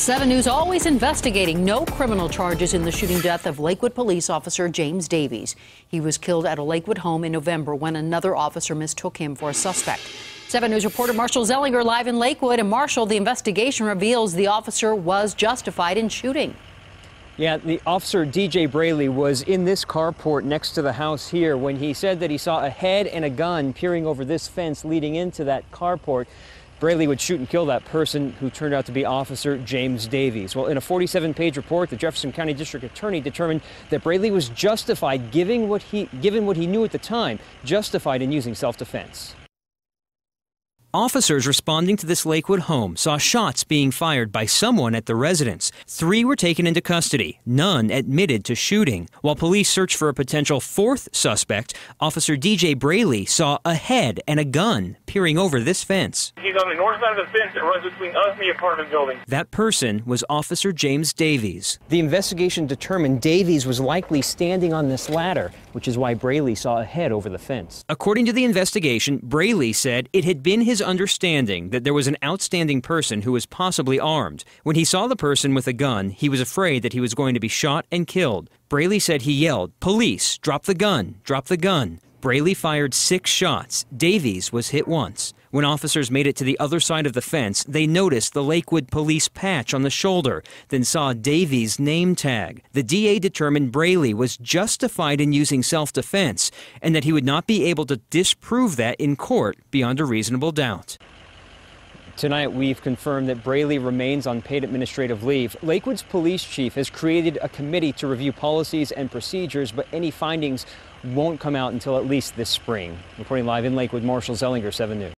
7 News always investigating. No criminal charges in the shooting death of Lakewood police officer James Davies. He was killed at a Lakewood home in November when another officer mistook him for a suspect. 7 News reporter Marshall Zelinger live in Lakewood. And Marshall, the investigation reveals the officer was justified in shooting. Yeah, the officer, DJ Braley, was in this carport next to the house here when he said that he saw a head and a gun peering over this fence leading into that carport. Braley would shoot and kill that person, who turned out to be Officer James Davies. Well, in a 47-page report, the Jefferson County District Attorney determined that Braley was justified, given what he knew at the time, justified in using self-defense. Officers responding to this Lakewood home saw shots being fired by someone at the residence. 3 were taken into custody. None admitted to shooting. While police searched for a potential 4th suspect, Officer DJ Braley saw a head and a gun peering over this fence. He's on the north side of the fence that runs between us and the apartment building. That person was Officer James Davies. The investigation determined Davies was likely standing on this ladder, which is why Braley saw a head over the fence. According to the investigation, Braley said it had been his understanding that there was an outstanding person who was possibly armed. When he saw the person with a gun, he was afraid that he was going to be shot and killed. Braley said he yelled, "Police, drop the gun, drop the gun." Braley fired 6 shots. Davies was hit once. When officers made it to the other side of the fence, they noticed the Lakewood police patch on the shoulder, then saw Davies' name tag. The DA determined Braley was justified in using self-defense and that he would not be able to disprove that in court beyond a reasonable doubt. Tonight, we've confirmed that Braley remains on paid administrative leave. Lakewood's police chief has created a committee to review policies and procedures, but any findings won't come out until at least this spring. Reporting live in Lakewood, Marshall Zelinger, 7 News.